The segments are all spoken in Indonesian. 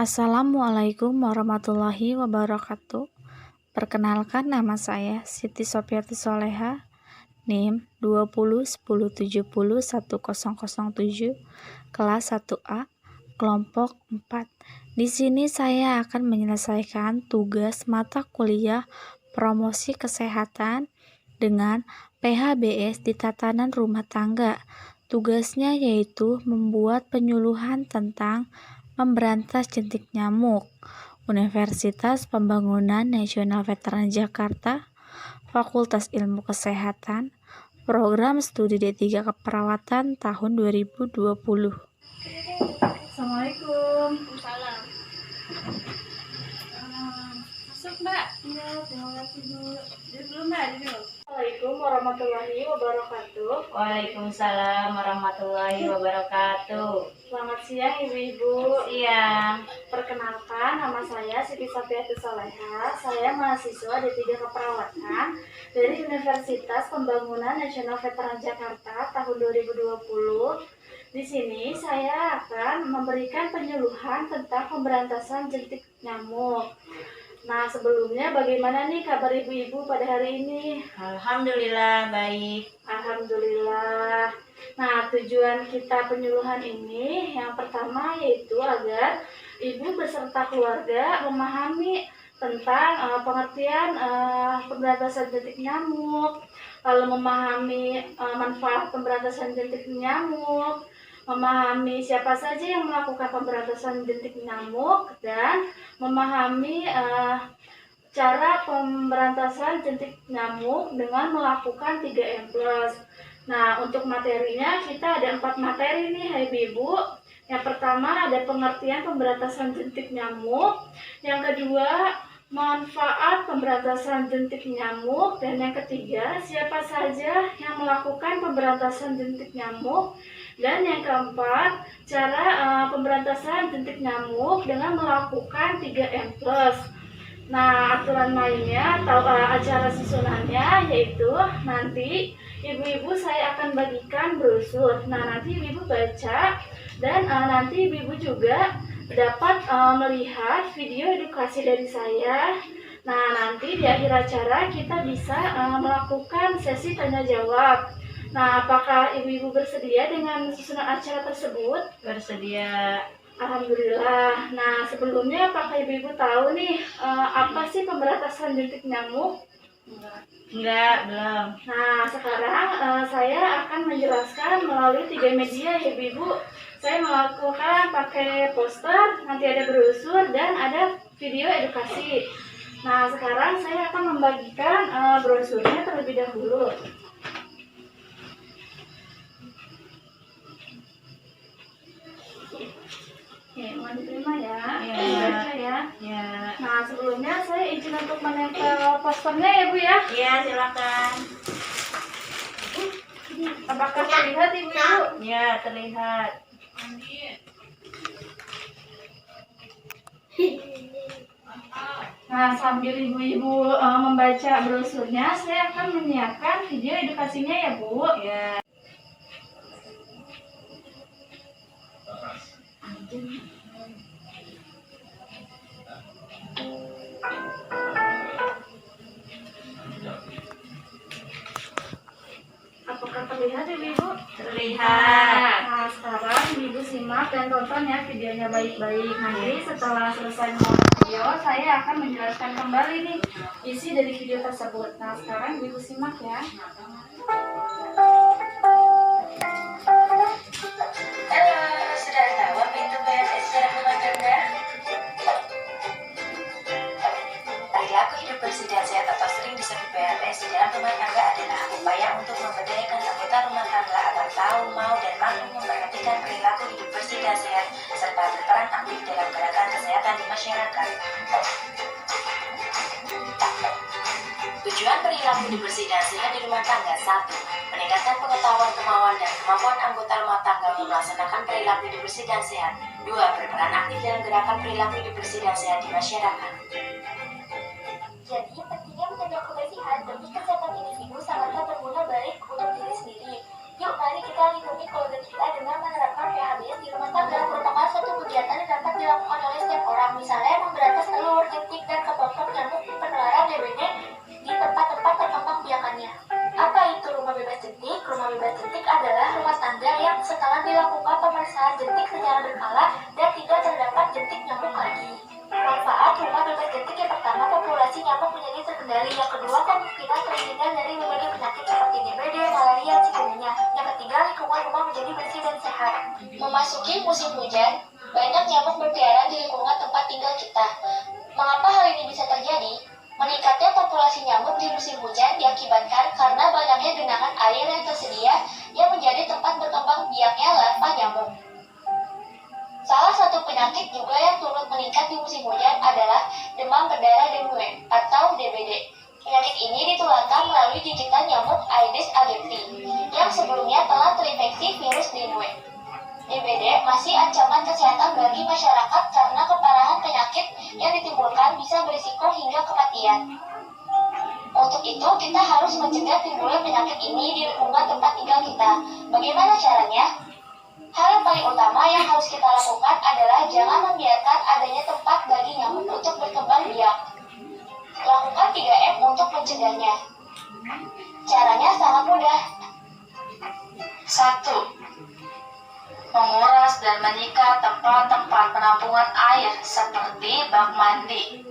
Assalamualaikum warahmatullahi wabarakatuh. Perkenalkan, nama saya Siti Sofiati Soleha, NIM 2010701007, kelas 1A, kelompok 4. Di sini saya akan menyelesaikan tugas mata kuliah promosi kesehatan dengan PHBS di tatanan rumah tangga. Tugasnya yaitu membuat penyuluhan tentang memberantas jentik nyamuk. Universitas Pembangunan Nasional Veteran Jakarta, Fakultas Ilmu Kesehatan, Program Studi D3 Keperawatan tahun 2020. Assalamualaikum. Salam. Masuk, Mbak. Iya, terima kasih dulu. Dulu, Mbak. Assalamualaikum warahmatullahi wabarakatuh. Waalaikumsalam warahmatullahi wabarakatuh. Selamat siang, Ibu-ibu. Siang. Perkenalkan, nama saya Siti Sofiati Soleha. Saya mahasiswa D3 Keperawatan dari Universitas Pembangunan Nasional Veteran Jakarta tahun 2020. Di sini saya akan memberikan penyuluhan tentang pemberantasan jentik nyamuk. Nah, sebelumnya bagaimana nih kabar ibu-ibu pada hari ini? Alhamdulillah baik. Alhamdulillah. Nah, tujuan kita penyuluhan ini yang pertama yaitu agar ibu beserta keluarga memahami tentang pengertian pemberantasan jentik nyamuk, lalu memahami manfaat pemberantasan jentik nyamuk, memahami siapa saja yang melakukan pemberantasan jentik nyamuk, dan memahami cara pemberantasan jentik nyamuk dengan melakukan 3M+. Nah, untuk materinya kita ada 4 materi nih, Ibu. Yang pertama ada pengertian pemberantasan jentik nyamuk, yang kedua manfaat pemberantasan jentik nyamuk, dan yang ketiga siapa saja yang melakukan pemberantasan jentik nyamuk, dan yang keempat cara pemberantasan jentik nyamuk dengan melakukan 3M+. Nah, aturan mainnya atau acara susunannya yaitu nanti ibu-ibu saya akan bagikan brosur. Nah, nanti ibu baca, dan nanti ibu juga dapat melihat video edukasi dari saya. Nah, nanti di akhir acara kita bisa melakukan sesi tanya jawab. Nah, apakah ibu-ibu bersedia dengan susunan acara tersebut? Bersedia. Alhamdulillah. Nah, sebelumnya apakah ibu-ibu tahu nih apa sih pemberantasan jentik nyamuk? Enggak, belum. Nah, sekarang saya akan menjelaskan melalui 3 media, ibu-ibu. Saya melakukan pakai poster, nanti ada brosur, dan ada video edukasi. Nah, sekarang saya akan membagikan brosurnya terlebih dahulu. Oke, mau diterima ya? Iya. Ya. Ya. Nah, sebelumnya saya izin untuk menempel posternya ya, Bu ya. Iya, silakan. Apakah terlihat, Ibu-ibu? Ya, terlihat. Nah, sambil ibu-ibu membaca brosurnya, saya akan menyiapkan video edukasinya ya, Bu. Ya. Apakah terlihat, Ibu-ibu? Terlihat. Nah, sekarang ibu simak dan tonton ya videonya baik-baik. Nanti setelah selesai menonton video, saya akan menjelaskan kembali nih isi dari video tersebut. Nah, sekarang ibu simak ya. Halo, sudah tahu pintu PNS dalam rumah tangga? Perilaku hidup bersih dan sehat atau sering disebut PNS di dalam rumah tangga adalah upaya untuk memberdayakan anggota rumah tangga agar tahu, mau, dan mampu memperhatikan perilaku hidup bersih dan sehat serta berperan aktif dalam gerakan kesehatan di masyarakat. Tujuan perilaku hidup bersih dan sehat di rumah tangga: 1. Meningkatkan pengetahuan, kemauan, dan kemampuan anggota rumah tangga melaksanakan perilaku hidup bersih dan sehat. 2. Berperan aktif dalam gerakan perilaku hidup bersih dan sehat di masyarakat. Jadi, pentingnya menjaga kebersihan demi kesehatan individu sangatlah berguna baik untuk diri sendiri. Yuk, mari kita lindungi keluarga kita dengan menerapkan PHBS di rumah tangga, merupakan suatu kegiatan yang dapat dilakukan oleh setiap orang tentang misalnya memberantas telur, jentik, dan kelompok nyamuk penularan DBD di tempat-tempat berkembang biakannya. Apa itu rumah bebas jentik? Rumah bebas jentik adalah rumah tangga yang setelah dilakukan pemeriksaan jentik secara berkala dan tidak terdapat jentik nyamuk lagi. Manfaat rumah bebas jentik yang pertama, populasi nyamuk menjadi terkendali. Yang kedua, kemungkinan terhindar dari berbagai penyakit seperti DBD, malaria, chikungunya. Yang ketiga, lingkungan rumah menjadi bersih dan sehat. Memasuki musim hujan, banyak nyamuk berkeliaran di lingkungan tempat tinggal kita. Mengapa hal ini bisa terjadi? Meningkatnya populasi nyamuk di musim hujan diakibatkan karena banyaknya genangan air yang tersedia yang menjadi tempat berkembang biaknya larva nyamuk. Salah satu penyakit juga yang turut meningkat di musim hujan adalah demam berdarah dengue atau DBD. Penyakit ini ditularkan melalui gigitan nyamuk Aedes aegypti yang sebelumnya telah terinfeksi virus dengue. DBD masih ancaman kesehatan bagi masyarakat karena keparahan penyakit yang ditimbulkan bisa berisiko hingga kematian. Untuk itu, kita harus mencegah timbulnya penyakit ini di lingkungan tempat tinggal kita. Bagaimana caranya? Hal yang paling utama yang harus kita lakukan adalah jangan membiarkan adanya tempat bagi nyamuk untuk berkembang biak. Lakukan 3M untuk mencegahnya. Caranya sangat mudah. 1. Menguras dan menyikat tempat-tempat penampungan air seperti bak mandi.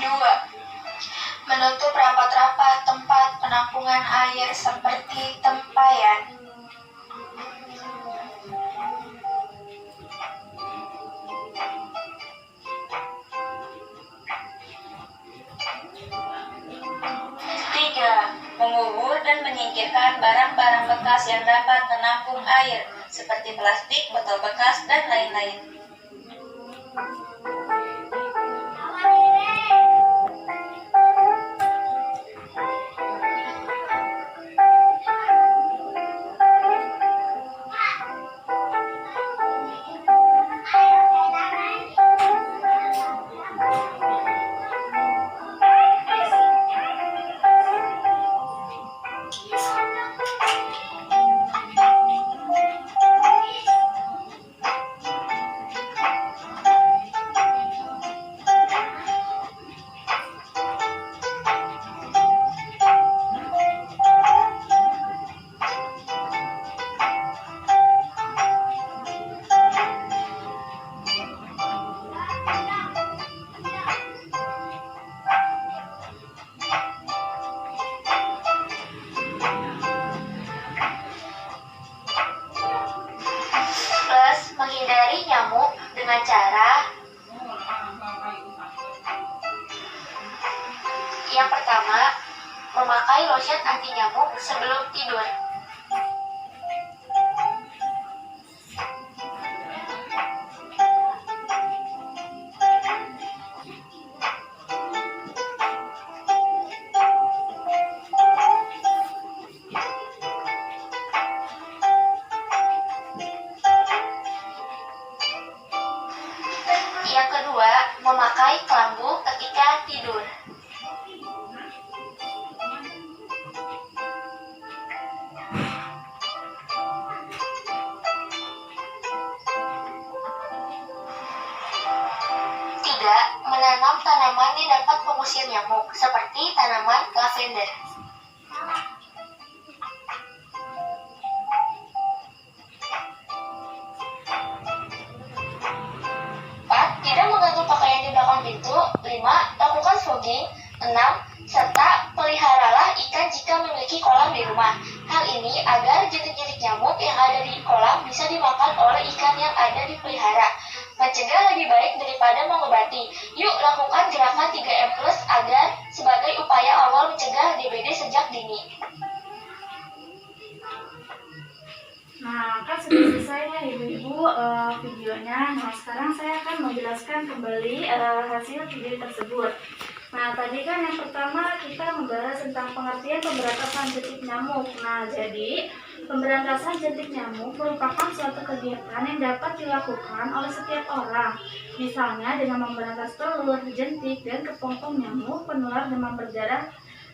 2. Menutup rapat-rapat tempat penampungan air seperti tempayan. 3. Mengubur dan menyingkirkan barang-barang bekas yang dapat menampung air seperti plastik, botol bekas, dan lain-lain. Menghindari nyamuk dengan cara yang pertama, memakai lotion anti nyamuk sebelum tidur. Yang kedua, memakai kelambu ketika tidur. Tiga, menanam tanaman yang dapat mengusir nyamuk, seperti tanaman lavender. 4. Tidak menggantung pakaian di belakang pintu. 5. Lakukan fogging. 6. Serta peliharalah ikan jika memiliki kolam di rumah. Hal ini agar jentik-jentik nyamuk yang ada di kolam bisa dimakan oleh ikan yang ada dipelihara. Mencegah lebih baik daripada mengobati. Yuk lakukan gerakan 3M+ agar sebagai upaya awal mencegah videonya. Nah, sekarang saya akan menjelaskan kembali hasil video tersebut. Nah, tadi kan yang pertama kita membahas tentang pengertian pemberantasan jentik nyamuk. Nah, jadi pemberantasan jentik nyamuk merupakan suatu kegiatan yang dapat dilakukan oleh setiap orang. Misalnya dengan memberantas telur, jentik, dan kepompong nyamuk penular demam berdarah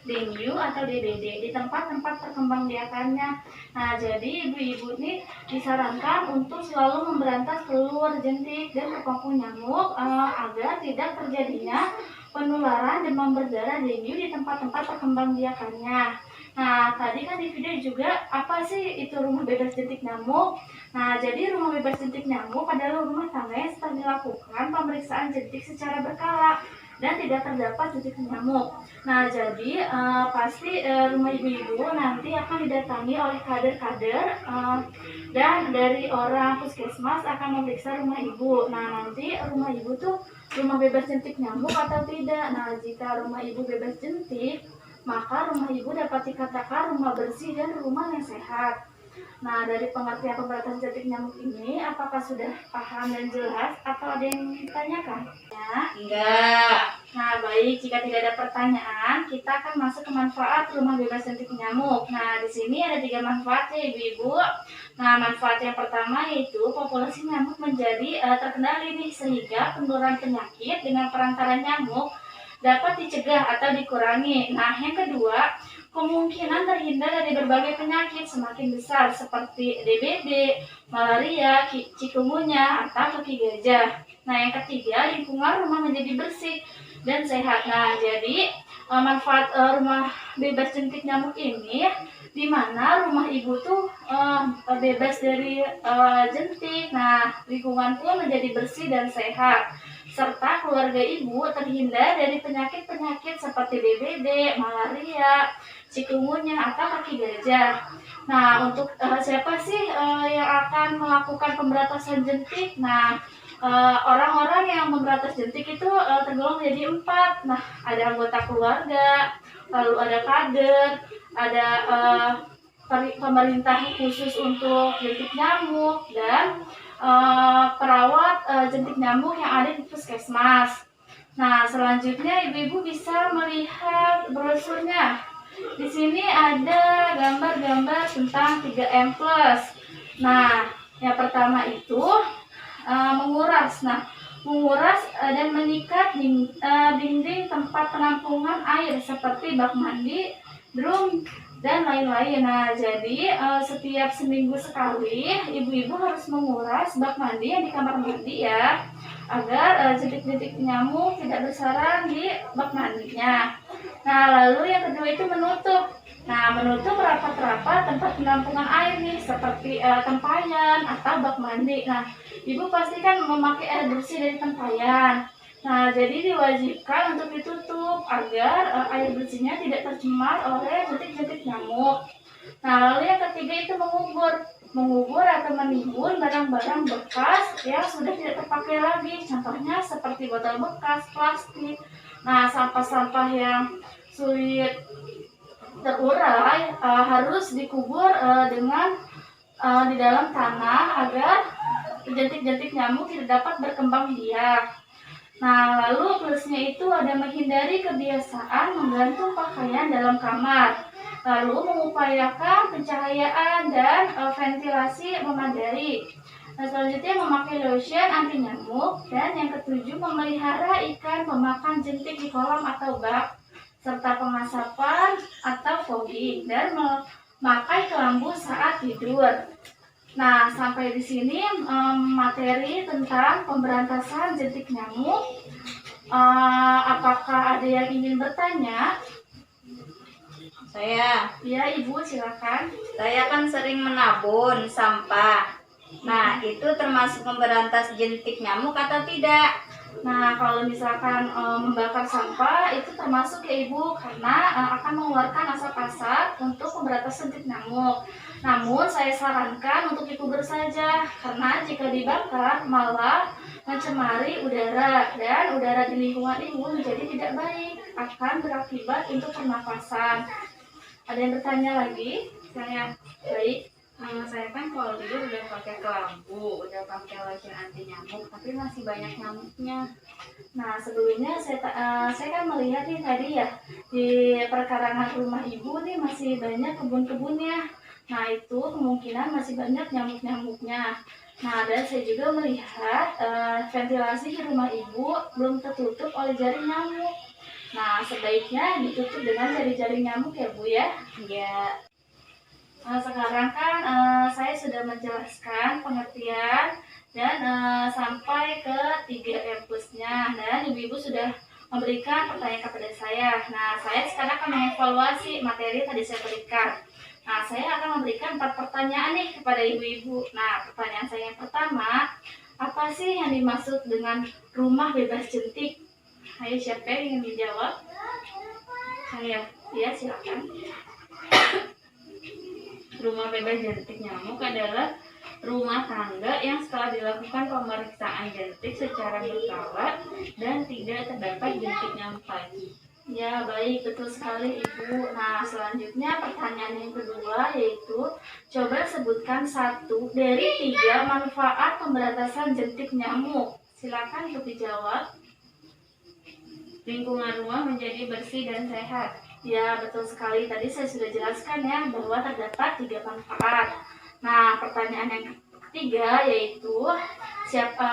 dengue atau DBD di tempat-tempat perkembangbiakannya. Nah, jadi ibu-ibu ini disarankan untuk selalu memberantas telur, jentik, dan kepompong nyamuk agar tidak terjadinya penularan demam berdarah dengue di tempat-tempat perkembangbiakannya. Nah, tadi kan di video juga apa sih itu rumah bebas jentik nyamuk? Nah, jadi rumah bebas jentik nyamuk adalah rumah tangga yang setelah dilakukan pemeriksaan jentik secara berkala dan tidak terdapat jentik nyamuk. Nah, jadi pasti rumah ibu-ibu nanti akan didatangi oleh kader-kader dan dari orang puskesmas akan memeriksa rumah ibu. Nah, nanti rumah ibu tuh rumah bebas jentik nyamuk atau tidak. Nah, jika rumah ibu bebas jentik, maka rumah ibu dapat dikatakan rumah bersih dan rumah yang sehat. Nah, dari pengertian pemberantasan jentik nyamuk ini, apakah sudah paham dan jelas atau ada yang ditanyakan? Ya. Enggak. Nah, baik, jika tidak ada pertanyaan, kita akan masuk ke manfaat rumah bebas jentik nyamuk. Nah, di sini ada 3 manfaatnya, ibu-ibu. Nah, manfaat yang pertama yaitu populasi nyamuk menjadi terkendali nih, sehingga penularan penyakit dengan perantara nyamuk dapat dicegah atau dikurangi. Nah, yang kedua, kemungkinan terhindar dari berbagai penyakit semakin besar seperti DBD, malaria, cikungunya, atau kaki gajah. Nah, yang ketiga, lingkungan rumah menjadi bersih dan sehat. Nah, jadi manfaat rumah bebas jentik nyamuk ini, di mana rumah ibu tuh bebas dari jentik. Nah, lingkungan pun menjadi bersih dan sehat, serta keluarga ibu terhindar dari penyakit-penyakit seperti DBD, malaria, cikungunya, atau kaki gajah. Nah, untuk siapa sih yang akan melakukan pemberantasan jentik? Nah, orang-orang yang memberantas jentik itu tergolong menjadi 4. Nah, ada anggota keluarga, lalu ada kader, ada pemerintah khusus untuk jentik nyamuk, dan perawat jentik nyamuk yang ada di puskesmas. Nah, selanjutnya ibu-ibu bisa melihat brosurnya. Di sini ada gambar-gambar tentang 3M+. Nah, yang pertama itu menguras. Nah, menguras dan mengikat dinding tempat penampungan air seperti bak mandi, drum, dan lain-lain. Nah, jadi setiap seminggu sekali ibu-ibu harus menguras bak mandi yang di kamar mandi ya, agar jentik-jentik nyamuk tidak bersarang di bak mandinya. Nah, lalu yang kedua itu menutup. Nah, menutup rapat-rapat tempat penampungan air nih, seperti tempayan atau bak mandi. Nah, ibu pastikan memakai air bersih dari tempayan. Nah, jadi diwajibkan untuk ditutup agar air bersihnya tidak tercemar oleh jentik-jentik nyamuk. Nah, lalu yang ketiga itu mengubur atau menimbun barang-barang bekas yang sudah tidak terpakai lagi. Contohnya seperti botol bekas, plastik. Nah, sampah-sampah yang sulit terurai harus dikubur dengan di dalam tanah agar jentik-jentik nyamuk tidak dapat berkembang biak. Nah, lalu plusnya itu ada menghindari kebiasaan menggantung pakaian dalam kamar, lalu mengupayakan pencahayaan dan ventilasi memadai. Nah, selanjutnya memakai lotion anti nyamuk, dan yang ketujuh memelihara ikan pemakan jentik di kolam atau bak, serta pengasapan atau fogging, dan memakai kelambu saat tidur. Nah, sampai di sini materi tentang pemberantasan jentik nyamuk. Apakah ada yang ingin bertanya? Saya Ya, Ibu, silakan. kan sering menabun sampah. Nah, itu termasuk memberantas jentik nyamuk atau tidak? Nah, kalau misalkan membakar sampah itu termasuk ya Ibu, karena akan mengeluarkan asap-asap untuk pemberantasan jentik nyamuk. Namun saya sarankan untuk dikubur saja, karena jika dibakar malah mencemari udara, dan udara di lingkungan Ibu menjadi tidak baik, akan berakibat untuk pernapasan. Ada yang bertanya lagi? Saya baik. Saya kan kalau tidur udah pakai kelambu, udah pakai lotion anti nyamuk, tapi masih banyak nyamuknya. Nah, sebelumnya saya kan melihat nih tadi ya, di perkarangan rumah ibu nih masih banyak kebun-kebunnya. Nah, itu kemungkinan masih banyak nyamuk-nyamuknya. Nah, dan saya juga melihat ventilasi di rumah ibu belum tertutup oleh jaring nyamuk. Nah, sebaiknya ditutup dengan jaring-jaring nyamuk ya Bu ya. Ya, Sekarang kan saya sudah menjelaskan pengertian dan sampai ke 3M plus-nya, dan ibu-ibu sudah memberikan pertanyaan kepada saya. Nah, saya sekarang akan mengevaluasi materi yang tadi saya berikan. Nah, saya akan memberikan 4 pertanyaan nih kepada ibu-ibu. Nah, pertanyaan saya yang pertama, apa sih yang dimaksud dengan rumah bebas jentik? Ayo, siapa yang ingin menjawab? Saya, ya silakan. rumah bebas jentik nyamuk adalah rumah tangga yang setelah dilakukan pemeriksaan jentik secara berkala dan tidak terdapat jentik nyamuk lagi. Ya, baik, betul sekali Ibu. Nah, selanjutnya pertanyaan yang kedua yaitu, coba sebutkan 1 dari 3 manfaat pemberantasan jentik nyamuk. Silakan untuk dijawab. Lingkungan rumah menjadi bersih dan sehat. Ya, betul sekali. Tadi saya sudah jelaskan ya bahwa terdapat 3 manfaat. Nah, pertanyaan yang ketiga yaitu,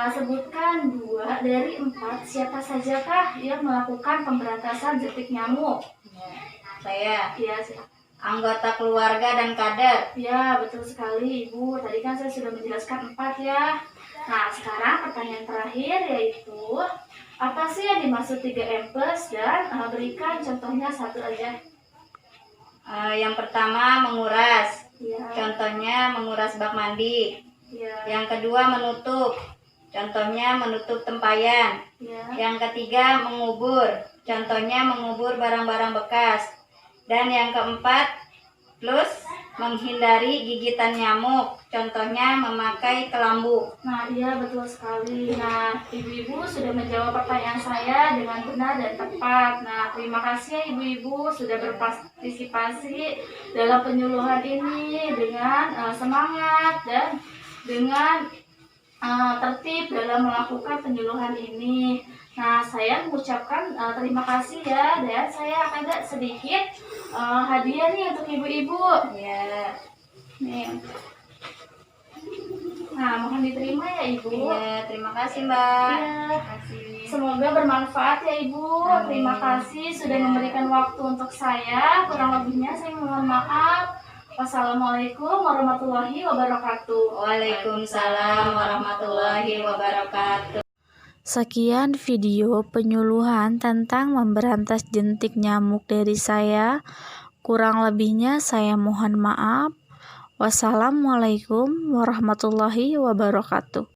sebutkan 2 dari 4 siapa sajakah yang melakukan pemberantasan jentik nyamuk. Saya, Ya, silakan. anggota keluarga dan kader. Ya, betul sekali Ibu. Tadi kan saya sudah menjelaskan 4 ya. Nah, sekarang pertanyaan terakhir yaitu, apa sih yang dimaksud 3M plus, dan berikan contohnya 1 aja. Yang pertama menguras, Ya, contohnya menguras bak mandi. ya, Yang kedua menutup, contohnya menutup tempayan. ya. Yang ketiga mengubur, contohnya mengubur barang-barang bekas. Dan yang keempat plus menghindari gigitan nyamuk, contohnya memakai kelambu. Nah, iya betul sekali. Nah, ibu-ibu sudah menjawab pertanyaan saya dengan benar dan tepat. Nah, terima kasih ya ibu-ibu sudah berpartisipasi dalam penyuluhan ini dengan semangat dan dengan tertib dalam melakukan penyuluhan ini. Nah, saya mengucapkan terima kasih ya, dan saya akan ada sedikit hadiah nih untuk ibu-ibu. Ya, Nih. Nah, mohon diterima ya Ibu. ya, terima kasih Mbak. Ya. Terima kasih. Semoga bermanfaat ya Ibu. Amin. Terima kasih sudah Ya. memberikan waktu untuk saya. Kurang lebihnya saya mohon maaf. Wassalamualaikum warahmatullahi wabarakatuh. Waalaikumsalam warahmatullahi wabarakatuh. Sekian video penyuluhan tentang memberantas jentik nyamuk dari saya. Kurang lebihnya saya mohon maaf. Wassalamualaikum warahmatullahi wabarakatuh.